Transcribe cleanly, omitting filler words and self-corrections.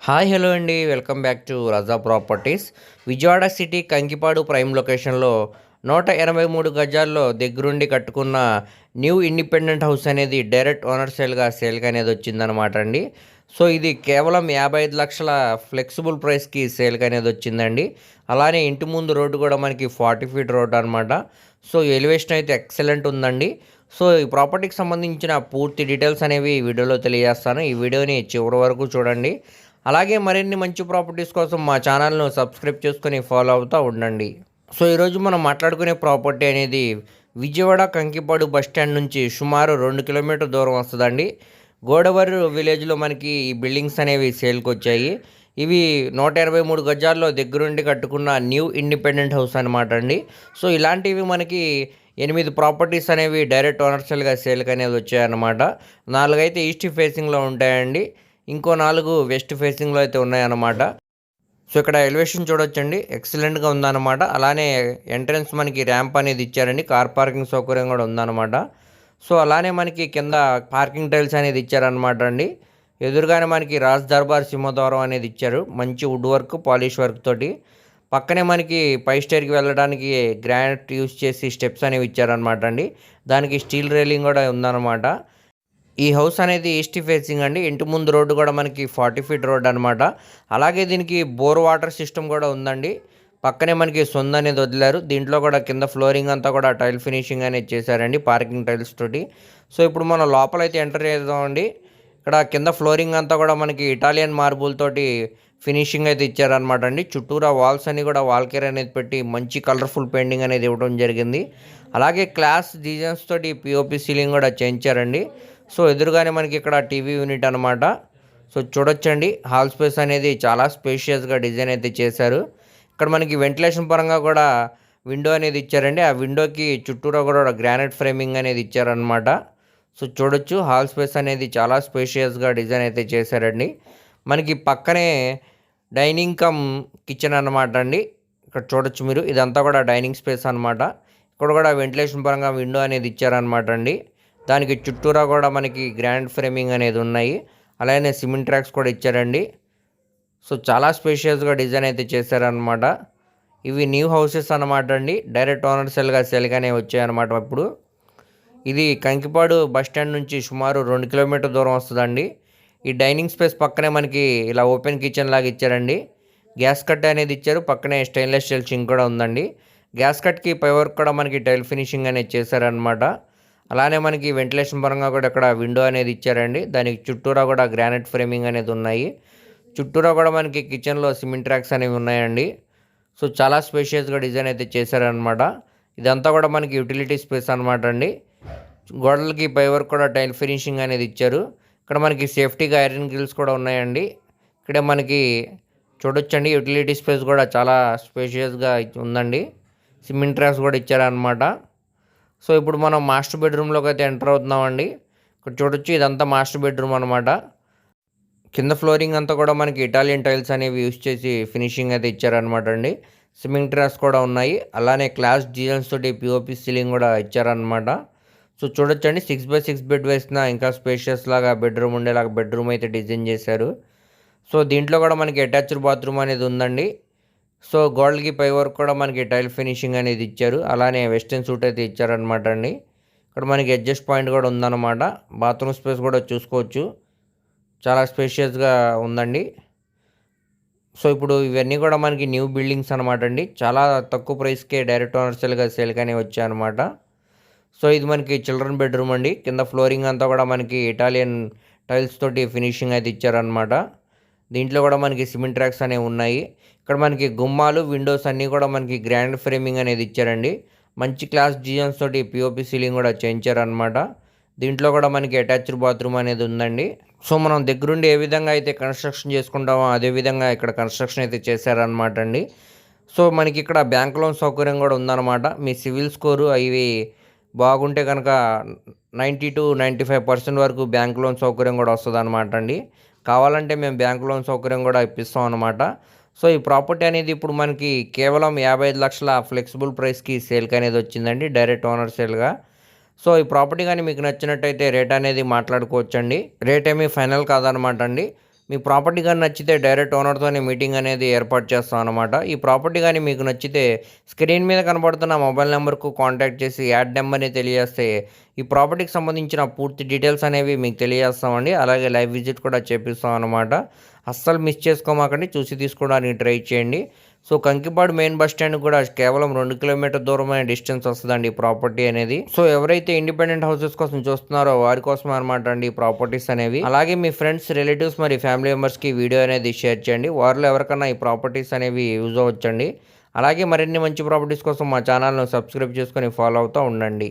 Hi hello అండి, welcome back to Raza properties. Vijayawada city Kankipadu prime లొకేషన్లో 183 గజాల్లో దగ్గరుండి కట్టుకున్న న్యూ ఇండిపెండెంట్ హౌస్ అనేది డైరెక్ట్ ఓనర్ సేల్గా అనేది వచ్చిందనమాట అండి. సో ఇది కేవలం 55 లక్షల ఫ్లెక్సిబుల్ ప్రైస్కి సేల్గా అనేది వచ్చిందండి. అలానే ఇంటి ముందు రోడ్డు కూడా మనకి 40 ఫీట్ రోడ్ అనమాట. సో ఎలివేషన్ అయితే ఎక్సలెంట్ ఉందండి. సో ఈ ప్రాపర్టీకి సంబంధించిన పూర్తి డీటెయిల్స్ అనేవి ఈ వీడియోలో తెలియజేస్తాను. ఈ వీడియోని చివరి వరకు చూడండి. అలాగే మరిన్ని మంచి ప్రాపర్టీస్ కోసం మా ఛానల్ను సబ్స్క్రైబ్ చేసుకొని ఫాలో అవుతూ ఉండండి. సో ఈరోజు మనం మాట్లాడుకునే ప్రాపర్టీ అనేది విజయవాడ కంకిపాడు బస్టాండ్ నుంచి సుమారు 2 కిలోమీటర్ దూరం వస్తుందండి. గోడవరి విలేజ్లో మనకి ఈ బిల్డింగ్స్ అనేవి సేల్కి వచ్చాయి. ఇవి 183 గజాల్లో దగ్గరుండి కట్టుకున్న న్యూ ఇండిపెండెంట్ హౌస్ అనమాట అండి. సో ఇలాంటివి మనకి 8 ప్రాపర్టీస్ అనేవి డైరెక్ట్ ఓనర్షియల్గా సేల్కి అనేది వచ్చాయన్నమాట. 4 అయితే ఈస్ట్ ఫేసింగ్లో ఉంటాయండి, ఇంకో 4 వెస్ట్ ఫేసింగ్లో అయితే ఉన్నాయన్నమాట. సో ఇక్కడ ఎలివేషన్ చూడొచ్చండి, ఎక్సలెంట్గా ఉందన్నమాట. అలానే ఎంట్రన్స్ మనకి ర్యాంప్ అనేది ఇచ్చారండి, కార్ పార్కింగ్ సౌకర్యం కూడా ఉందన్నమాట. సో అలానే మనకి కింద పార్కింగ్ టైల్స్ అనేది ఇచ్చారనమాట అండి. ఎదురుగానే మనకి రాజ్ దర్బార్ సింహద్వారం అనేది ఇచ్చారు, మంచి వుడ్ వర్క్ పాలిష్ వర్క్ తోటి. పక్కనే మనకి పై స్టైర్కి వెళ్ళడానికి గ్రానైట్ యూస్ చేసి స్టెప్స్ అనేవి ఇచ్చారనమాట అండి. దానికి స్టీల్ రైలింగ్ కూడా ఉందన్నమాట. ఈ హౌస్ అనేది ఈస్ట్ ఫేసింగ్ అండి. ఇంటి ముందు రోడ్డు కూడా మనకి 40 ఫీట్ రోడ్ అనమాట. అలాగే దీనికి బోర్ వాటర్ సిస్టమ్ కూడా ఉందండి. పక్కనే మనకి సొంత అనేది వదిలారు. దీంట్లో కూడా కింద ఫ్లోరింగ్ అంతా కూడా టైల్ ఫినిషింగ్ అనేది చేశారండి, పార్కింగ్ టైల్స్ తోటి. సో ఇప్పుడు మనం లోపలైతే ఎంటర్ చేద్దామండి. ఇక్కడ కింద ఫ్లోరింగ్ అంతా కూడా మనకి ఇటాలియన్ మార్బుల్ తోటి ఫినిషింగ్ అయితే ఇచ్చారనమాట అండి. చుట్టూరా వాల్స్ అన్ని కూడా వాల్ కేర్ అనేది పెట్టి మంచి కలర్ఫుల్ పెయింటింగ్ అనేది ఇవ్వడం జరిగింది. అలాగే క్లాస్ డిజైన్స్ తోటి పిఓపి సీలింగ్ కూడా చేయించారండి. సో ఎదురుగానే మనకి ఇక్కడ టీవీ యూనిట్ అనమాట. సో చూడొచ్చండి, హాల్ స్పేస్ అనేది చాలా స్పేషియస్గా డిజైన్ అయితే చేశారు. ఇక్కడ మనకి వెంటిలేషన్ పరంగా కూడా విండో అనేది ఇచ్చారండి. ఆ విండోకి చుట్టూరా కూడా గ్రానైట్ ఫ్రేమింగ్ అనేది ఇచ్చారనమాట. సో చూడొచ్చు, హాల్ స్పేస్ అనేది చాలా స్పేషియస్గా డిజైన్ అయితే చేశారండి. మనకి పక్కనే డైనింగ్ కమ్ కిచెన్ అనమాట అండి. ఇక్కడ చూడొచ్చు మీరు, ఇదంతా కూడా డైనింగ్ స్పేస్ అనమాట. ఇక్కడ కూడా వెంటిలేషన్ పరంగా విండో అనేది ఇచ్చారనమాట అండి. దానికి చుట్టూరా కూడా మనకి గ్రాండ్ ఫ్రేమింగ్ అనేది ఉన్నాయి. అలానే సిమెంట్ ట్రాక్స్ కూడా ఇచ్చారండి. సో చాలా స్పేషియస్గా డిజైన్ అయితే చేశారనమాట. ఇవి న్యూ హౌసెస్ అనమాట అండి, డైరెక్ట్ ఓనర్ సేల్గానే వచ్చాయన్నమాట. ఇప్పుడు ఇది కంకిపాడు బస్టాండ్ నుంచి సుమారు 2 కిలోమీటర్ దూరం వస్తుందండి. ఈ డైనింగ్ స్పేస్ పక్కనే మనకి ఇలా ఓపెన్ కిచెన్ లాగా ఇచ్చారండి. గ్యాస్ కట్ అనేది ఇచ్చారు, పక్కనే స్టెయిన్లెస్ స్టీల్ సింక్ కూడా ఉందండి. గ్యాస్ కట్కి పై వరకు కూడా మనకి టైల్ ఫినిషింగ్ అనేది చేశారనమాట. అలానే మనకి వెంటిలేషన్ పరంగా కూడా ఇక్కడ విండో అనేది ఇచ్చారండి. దానికి చుట్టూరా కూడా గ్రానైట్ ఫ్రేమింగ్ అనేది ఉన్నాయి. చుట్టూరా కూడా మనకి కిచెన్లో సిమెంట్ ట్రాక్స్ అనేవి ఉన్నాయండి. సో చాలా స్పేషియస్గా డిజైన్ అయితే చేశారనమాట. ఇదంతా కూడా మనకి యూటిలిటీ స్పేస్ అనమాట అండి. గోడలకి పై వరకు కూడా టైల్ ఫినిషింగ్ అనేది ఇచ్చారు. ఇక్కడ మనకి సేఫ్టీగా ఐరన్ గ్రిల్స్ కూడా ఉన్నాయండి. ఇక్కడ మనకి చూడొచ్చండి, యూటిలిటీ స్పేస్ కూడా చాలా స్పేషియస్గా ఉందండి. సిమెంట్ ట్రాక్స్ కూడా ఇచ్చారనమాట. సో ఇప్పుడు మనం మాస్టర్ బెడ్రూమ్లోకి అయితే ఎంటర్ అవుతున్నామండి. ఇక్కడ చూడొచ్చు, ఇదంతా మాస్టర్ బెడ్రూమ్ అనమాట. కింద ఫ్లోరింగ్ అంతా కూడా మనకి ఇటాలియన్ టైల్స్ అనేవి యూస్ చేసి ఫినిషింగ్ అయితే ఇచ్చారనమాట అండి. సిమెంట్ ట్రాక్స్ కూడా ఉన్నాయి. అలానే క్లాస్ డిజైన్స్ తోటి పిఓపి సీలింగ్ కూడా ఇచ్చారనమాట. సో చూడొచ్చండి, 6x6 బెడ్ వేసిన ఇంకా స్పేషియస్ లాగా బెడ్రూమ్ ఉండేలాగా బెడ్రూమ్ అయితే డిజైన్ చేశారు. సో దీంట్లో కూడా మనకి అటాచ్డ్ బాత్రూమ్ అనేది ఉందండి. సో గోడలకి పై వరకు కూడా మనకి టైల్ ఫినిషింగ్ అనేది ఇచ్చారు. అలానే వెస్టర్న్ సూట్ అయితే ఇచ్చారనమాట అండి. ఇక్కడ మనకి అడ్జస్ట్ పాయింట్ కూడా ఉందన్నమాట. బాత్రూమ్ స్పేస్ కూడా చూసుకోవచ్చు, చాలా స్పేషియస్గా ఉందండి. సో ఇప్పుడు ఇవన్నీ కూడా మనకి న్యూ బిల్డింగ్స్ అనమాట అండి. చాలా తక్కువ ప్రైస్కే డైరెక్ట్ ఓనర్షియల్గా సేల్గానే వచ్చాయన్నమాట. సో ఇది మనకి చిల్డ్రన్ బెడ్రూమ్ అండి. కింద ఫ్లోరింగ్ అంతా కూడా మనకి ఇటాలియన్ టైల్స్ తోటి ఫినిషింగ్ అయితే ఇచ్చారనమాట. దీంట్లో కూడా మనకి సిమెంట్ ట్రాక్స్ అనేవి ఉన్నాయి. ఇక్కడ మనకి గుమ్మాలు విండోస్ అన్నీ కూడా మనకి గ్రాండ్ ఫ్రేమింగ్ అనేది ఇచ్చారండి. మంచి క్లాస్ డిజైన్స్ తోటి పిఓపి సీలింగ్ కూడా చేయించారనమాట. దీంట్లో కూడా మనకి అటాచ్డ్ బాత్రూమ్ అనేది ఉందండి. సో మనం దగ్గరుండి ఏ విధంగా అయితే కన్స్ట్రక్షన్ చేసుకుంటామో అదే విధంగా ఇక్కడ కన్స్ట్రక్షన్ అయితే చేశారనమాట అండి. సో మనకి ఇక్కడ బ్యాంక్ లోన్ సౌకర్యం కూడా ఉందన్నమాట. మీ సివిల్ స్కోరు అవి బాగుంటే కనుక 90-95% వరకు బ్యాంక్ లోన్ సౌకర్యం కూడా వస్తుంది అనమాట అండి. కావాలంటే మేము బ్యాంక్ లోన్ సౌకర్యం కూడా ఇప్పిస్తాం అనమాట. సో ఈ ప్రాపర్టీ అనేది ఇప్పుడు మనకి కేవలం 55 లక్షల ఫ్లెక్సిబుల్ ప్రైస్కి సేల్కి అనేది వచ్చిందండి, డైరెక్ట్ ఓనర్ సేల్గా. సో ఈ ప్రాపర్టీ కానీ మీకు నచ్చినట్టయితే రేట్ అనేది మాట్లాడుకోవచ్చండి. రేట్ ఏమీ ఫైనల్ కాదనమాట అండి. మీ ప్రాపర్టీ కానీ నచ్చితే డైరెక్ట్ ఓనర్తోనే మీటింగ్ అనేది ఏర్పాటు చేస్తాం అనమాట. ఈ ప్రాపర్టీ కానీ మీకు నచ్చితే స్క్రీన్ మీద కనబడుతున్న మొబైల్ నెంబర్కు కాంటాక్ట్ చేసి యాడ్ నెంబర్ని తెలియజేస్తే ఈ ప్రాపర్టీకి సంబంధించిన పూర్తి డీటెయిల్స్ అనేవి మీకు తెలియజేస్తామండి. అలాగే లైవ్ విజిట్ కూడా చేపిస్తాం అనమాట. అస్సలు మిస్ చేసుకోమాకండి, చూసి తీసుకోవడానికి ట్రై చేయండి. So Kankipadu main bus stand కూడా కేవలం 2 కిలోమీటర్ దూరమైన డిస్టెన్స్ వస్తుందండి ఈ ప్రాపర్టీ అనేది. సో ఎవరైతే ఇండిపెండెంట్ హౌసెస్ కోసం చూస్తున్నారో వారి కోసం అనమాట అండి ఈ ప్రాపర్టీస్ అనేవి. అలాగే మీ ఫ్రెండ్స్, రిలేటివ్స్ మరి ఫ్యామిలీ మెంబర్స్కి వీడియో అనేది షేర్ చేయండి. వారిలో ఎవరికన్నా ఈ ప్రాపర్టీస్ అనేవి యూజ్ అవ్వచ్చండి. అలాగే మరిన్ని మంచి ప్రాపర్టీస్ కోసం మా ఛానల్ను సబ్స్క్రైబ్ చేసుకొని ఫాలో అవుతూ ఉండండి.